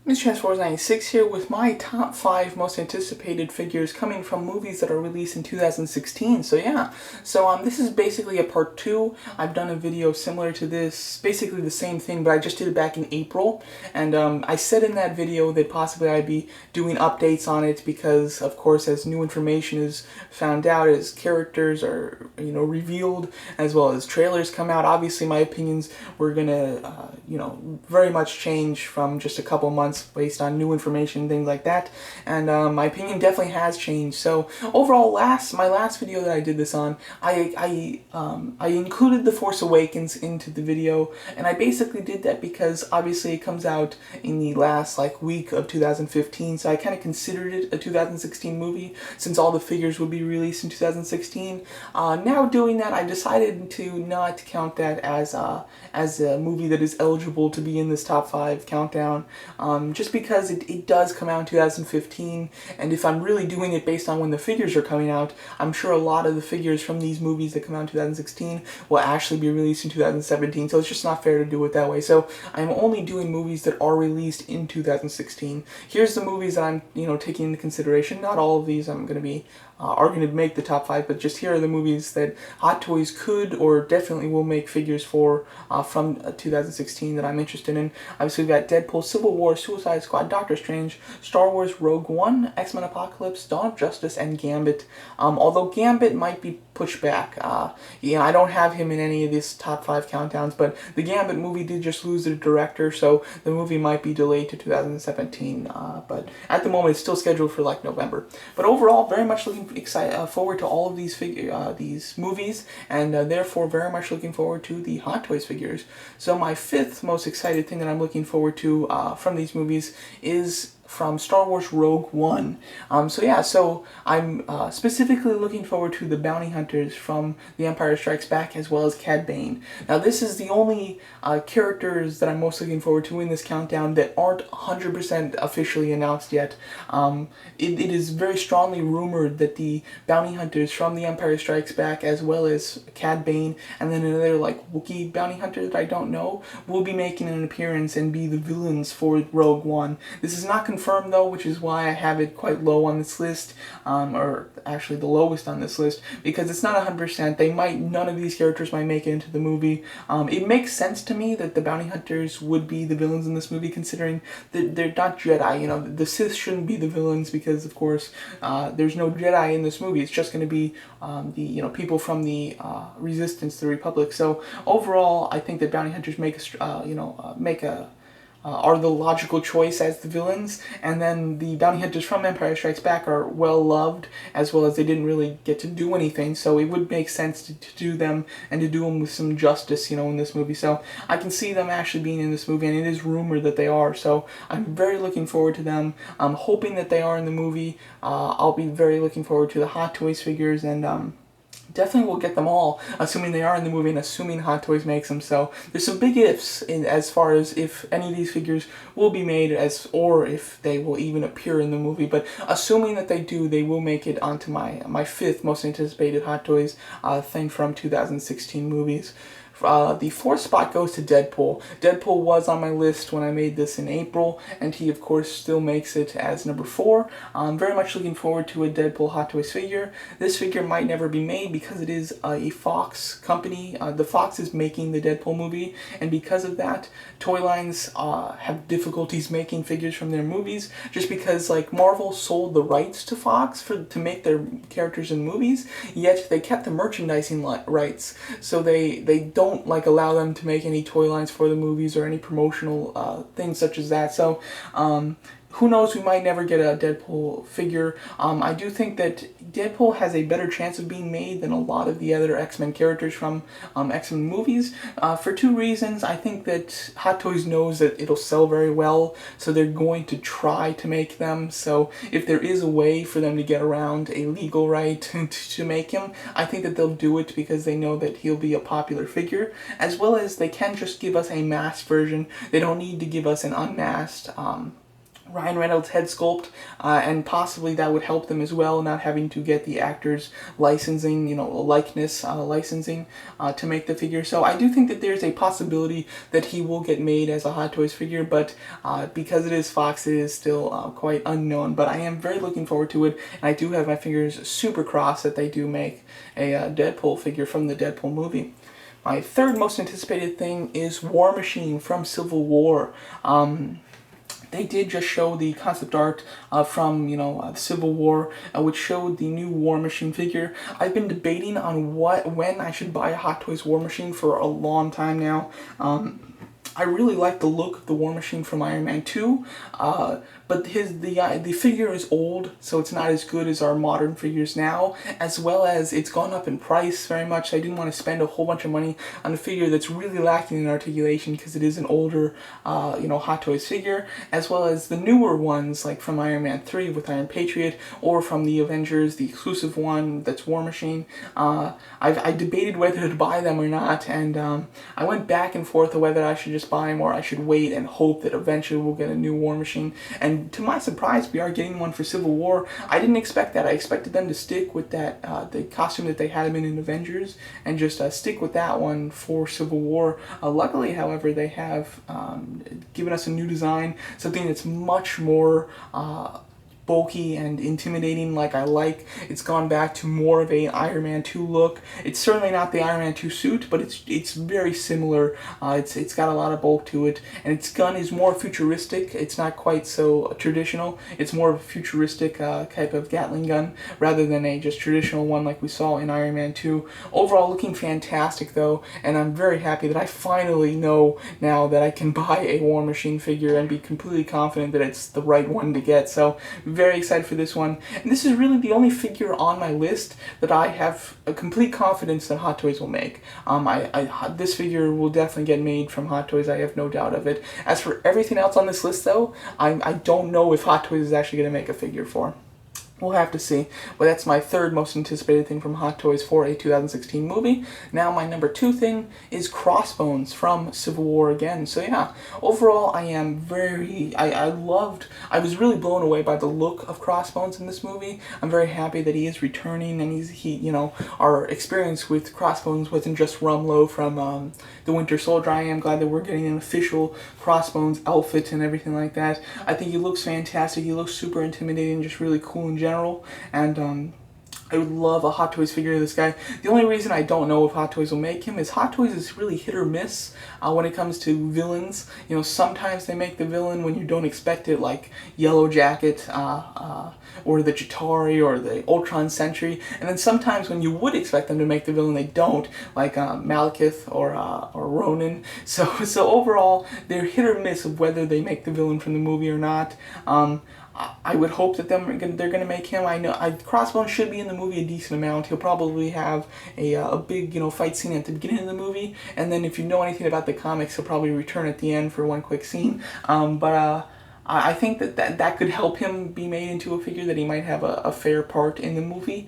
It's Transformers96 here with my top 5 most anticipated figures coming from movies that are released in 2016. This is basically a part 2. I've done a video similar to this, basically the same thing, but I just did it back in April. And I said in that video that possibly I'd be doing updates on it because, of course, as new information is found out, as characters are, revealed, as well as trailers come out, obviously my opinions were gonna, very much change from just a couple months based on new information, things like that, and my opinion definitely has changed. So overall, my last video that I did this on, I included The Force Awakens into the video, and I basically did that because obviously it comes out in the last week of 2015, so I kind of considered it a 2016 movie since all the figures would be released in 2016. Now doing that, I decided to not count that as a movie that is eligible to be in this top 5 countdown. Just because it does come out in 2015, and if I'm really doing it based on when the figures are coming out, I'm sure a lot of the figures from these movies that come out in 2016 will actually be released in 2017, so it's just not fair to do it that way. So I'm only doing movies that are released in 2016. Here's the movies that I'm taking into consideration. Not all of these I'm going to be are going to make the top 5, but just here are the movies that Hot Toys could or definitely will make figures for from 2016 that I'm interested in. Obviously, we've got Deadpool, Civil War, Suicide Squad, Doctor Strange, Star Wars, Rogue One, X-Men Apocalypse, Dawn of Justice, and Gambit. Although Gambit might be pushed back. I don't have him in any of these top 5 countdowns, but the Gambit movie did just lose the director, so the movie might be delayed to 2017. But at the moment, it's still scheduled for November. But overall, very much looking forward to all of these movies, and therefore very much looking forward to the Hot Toys figures. So my 5th most excited thing that I'm looking forward to from these movies is from Star Wars Rogue One. So I'm specifically looking forward to the bounty hunters from The Empire Strikes Back, as well as Cad Bane. Now, this is the only characters that I'm most looking forward to in this countdown that aren't 100% officially announced yet. It is very strongly rumored that the bounty hunters from The Empire Strikes Back, as well as Cad Bane, and then another Wookiee bounty hunter that I don't know, will be making an appearance and be the villains for Rogue One. This is not confirmed though, which is why I have it quite low on this list, or actually the lowest on this list, because it's not 100%. None of these characters might make it into the movie. It makes sense to me that the bounty hunters would be the villains in this movie, considering that they're not Jedi. The Sith shouldn't be the villains because, of course, there's no Jedi in this movie. It's just going to be the people from the Resistance, the Republic. So overall, I think that bounty hunters are the logical choice as the villains, and then the bounty hunters from Empire Strikes Back are well loved, as well as they didn't really get to do anything, so it would make sense to do them and to do them with some justice, in this movie. So I can see them actually being in this movie, and it is rumored that they are, so I'm very looking forward to them. I'm hoping that they are in the movie. I'll be very looking forward to the Hot Toys figures, and definitely will get them all, assuming they are in the movie and assuming Hot Toys makes them. So there's some big ifs as far as if any of these figures will be made, or if they will even appear in the movie. But assuming that they do, they will make it onto my 5th most anticipated Hot Toys thing from 2016 movies. The 4th spot goes to Deadpool. Deadpool was on my list when I made this in April, and he, of course, still makes it as number 4. I'm very much looking forward to a Deadpool Hot Toys figure. This figure might never be made because it is a Fox company. The Fox is making the Deadpool movie, and because of that, toy lines have difficulties making figures from their movies, just because Marvel sold the rights to Fox to make their characters in movies, yet they kept the merchandising rights, so they don't allow them to make any toy lines for the movies or any promotional things such as that. So who knows, we might never get a Deadpool figure. I do think that Deadpool has a better chance of being made than a lot of the other X-Men characters from X-Men movies, for 2 reasons. I think that Hot Toys knows that it'll sell very well, so they're going to try to make them. So if there is a way for them to get around a legal right to make him, I think that they'll do it because they know that he'll be a popular figure, as well as they can just give us a masked version. They don't need to give us an unmasked Ryan Reynolds head sculpt, and possibly that would help them as well, not having to get the actors licensing, likeness licensing to make the figure. So I do think that there's a possibility that he will get made as a Hot Toys figure, but because it is Fox, it is still quite unknown. But I am very looking forward to it, and I do have my fingers super crossed that they do make a Deadpool figure from the Deadpool movie. My third most anticipated thing is War Machine from Civil War. They did just show the concept art from, Civil War, which showed the new War Machine figure. I've been debating on when I should buy a Hot Toys War Machine for a long time now. I really like the look of the War Machine from Iron Man 2, but the figure is old, so it's not as good as our modern figures now, as well as it's gone up in price very much. I didn't want to spend a whole bunch of money on a figure that's really lacking in articulation because it is an older, Hot Toys figure, as well as the newer ones like from Iron Man 3 with Iron Patriot, or from the Avengers, the exclusive one that's War Machine. I debated whether to buy them or not, and I went back and forth of whether I should just buy them or I should wait and hope that eventually we'll get a new War Machine. And to my surprise, we are getting one for Civil War. I didn't expect that. I expected them to stick with that the costume that they had him in Avengers, and just stick with that one for Civil War. Luckily, however, they have given us a new design, something that's much more bulky and intimidating like I like. It's gone back to more of a Iron Man 2 look. It's certainly not the Iron Man 2 suit, but it's very similar. It's got a lot of bulk to it, and its gun is more futuristic. It's not quite so traditional. It's more of a futuristic type of Gatling gun rather than a just traditional one like we saw in Iron Man 2. Overall, looking fantastic though, and I'm very happy that I finally know now that I can buy a War Machine figure and be completely confident that it's the right one to get. So very excited for this one, and this is really the only figure on my list that I have a complete confidence that Hot Toys will make. This figure will definitely get made from Hot Toys, I have no doubt of it. As for everything else on this list though, I don't know if Hot Toys is actually going to make a figure for. We'll have to see, but that's my third most anticipated thing from Hot Toys for a 2016 movie. Now my number 2 thing is Crossbones from Civil War again. So yeah, overall I am I was really blown away by the look of Crossbones in this movie. I'm very happy that he is returning, and our experience with Crossbones wasn't just Rumlow from the Winter Soldier. I am glad that we're getting an official Crossbones outfit and everything like that. I think he looks fantastic. He looks super intimidating, just really cool in general. And I would love a Hot Toys figure of this guy. The only reason I don't know if Hot Toys will make him is Hot Toys is really hit or miss when it comes to villains. Sometimes they make the villain when you don't expect it, like Yellow Jacket, or the Chitauri, or the Ultron Sentry. And then sometimes when you would expect them to make the villain, they don't, like Malekith or Ronan. So overall, they're hit or miss of whether they make the villain from the movie or not. I would hope that they're going to make him. Crossbones should be in the movie a decent amount. He'll probably have a big fight scene at the beginning of the movie, and then if you know anything about the comics, he'll probably return at the end for one quick scene. I think that could help him be made into a figure, that he might have a fair part in the movie.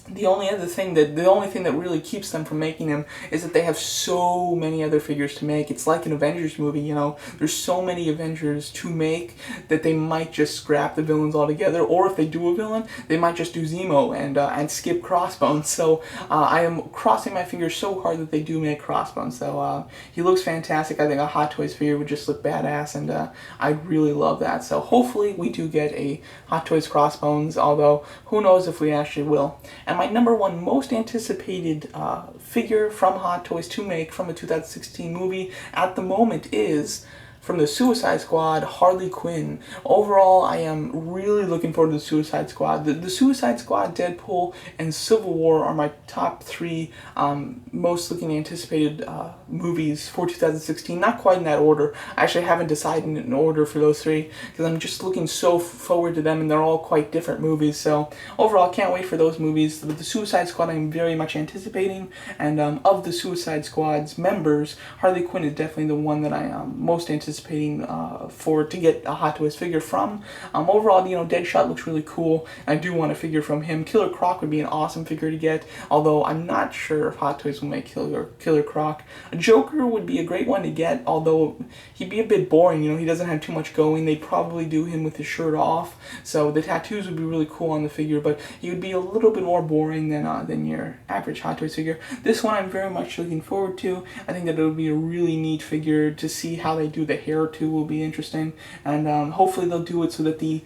The only thing that really keeps them from making him is that they have so many other figures to make. It's like an Avengers movie, there's so many Avengers to make that they might just scrap the villains altogether, or if they do a villain, they might just do Zemo and skip Crossbones. So I am crossing my fingers so hard that they do make Crossbones. So he looks fantastic. I think a Hot Toys figure would just look badass, and I'd really love that. So hopefully we do get a Hot Toys Crossbones, although who knows if we actually will. And my number 1 most anticipated figure from Hot Toys to make from a 2016 movie at the moment is from the Suicide Squad, Harley Quinn. Overall, I am really looking forward to the Suicide Squad. The Suicide Squad, Deadpool, and Civil War are my top 3 most anticipated movies for 2016. Not quite in that order. I actually haven't decided an order for those 3 because I'm just looking so forward to them, and they're all quite different movies. So overall, can't wait for those movies. But the Suicide Squad I'm very much anticipating, and of the Suicide Squad's members, Harley Quinn is definitely the one that I am most anticipating anticipating to get a Hot Toys figure from. Overall, you know, Deadshot looks really cool. I do want a figure from him. Killer Croc would be an awesome figure to get, although I'm not sure if Hot Toys will make Killer Croc. A Joker would be a great one to get, although he'd be a bit boring. You know, he doesn't have too much going. They'd probably do him with his shirt off, so the tattoos would be really cool on the figure, but he would be a little bit more boring than your average Hot Toys figure. This one I'm very much looking forward to. I think that it'll be a really neat figure. To see how they do the hair too will be interesting, and hopefully they'll do it so that the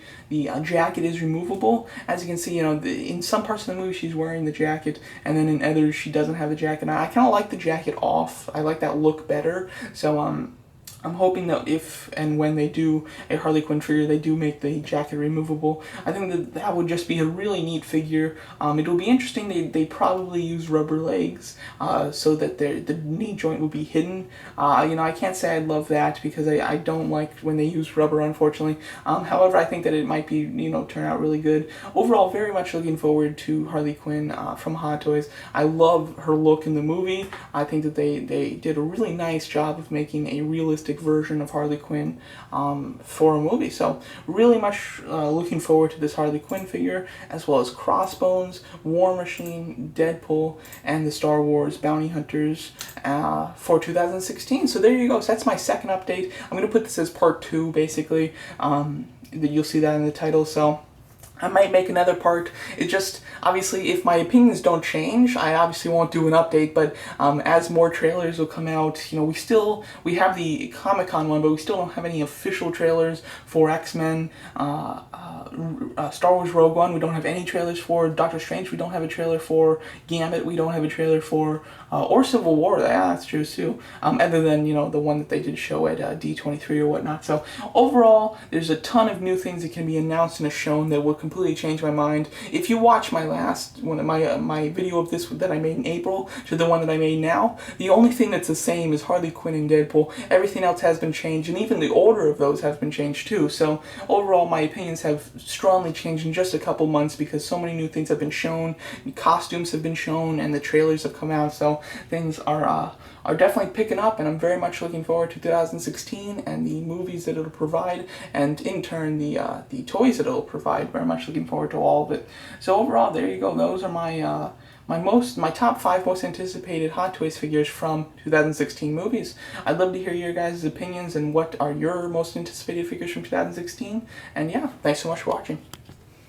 jacket is removable. As you can see, you know, in some parts of the movie she's wearing the jacket, and then in others she doesn't have the jacket. I kind of like the jacket off. I like that look better. So I'm hoping that if and when they do a Harley Quinn figure, they do make the jacket removable. I think that would just be a really neat figure. It'll be interesting. They probably use rubber legs so that the knee joint will be hidden. You know, I can't say I love that because I don't like when they use rubber, unfortunately. However, I think that it might be, you know, turn out really good. Overall, very much looking forward to Harley Quinn from Hot Toys. I love her look in the movie. I think that they did a really nice job of making a realistic version of Harley Quinn for a movie. So really much looking forward to this Harley Quinn figure, as well as Crossbones, War Machine, Deadpool, and the Star Wars Bounty Hunters for 2016. So there you go. So that's my second update. I'm going to put this as part 2, basically. You'll see that in the title. So I might make another part. It just, obviously, if my opinions don't change, I obviously won't do an update, but as more trailers will come out, you know, we have the Comic-Con one, but we still don't have any official trailers for X-Men, Star Wars Rogue One, we don't have any trailers for Doctor Strange, we don't have a trailer for Gambit, we don't have a trailer for, or Civil War, yeah, that's true too, other than, you know, the one that they did show at D23 or whatnot. So overall, there's a ton of new things that can be announced and shown that will completely change my mind. If you watch my last one, my video of this that I made in April to the one that I made now, the only thing that's the same is Harley Quinn and Deadpool. Everything else has been changed, and even the order of those has been changed too. So overall, my opinions have strongly changed in just a couple months because so many new things have been shown, costumes have been shown, and the trailers have come out. So things are definitely picking up, and I'm very much looking forward to 2016 and the movies that it'll provide, and in turn the toys that it'll provide. Very much looking forward to all of it. So overall, there you go. Those are my my top 5 most anticipated Hot Toys figures from 2016 movies. I'd love to hear your guys' opinions and what are your most anticipated figures from 2016. And yeah, thanks so much for watching.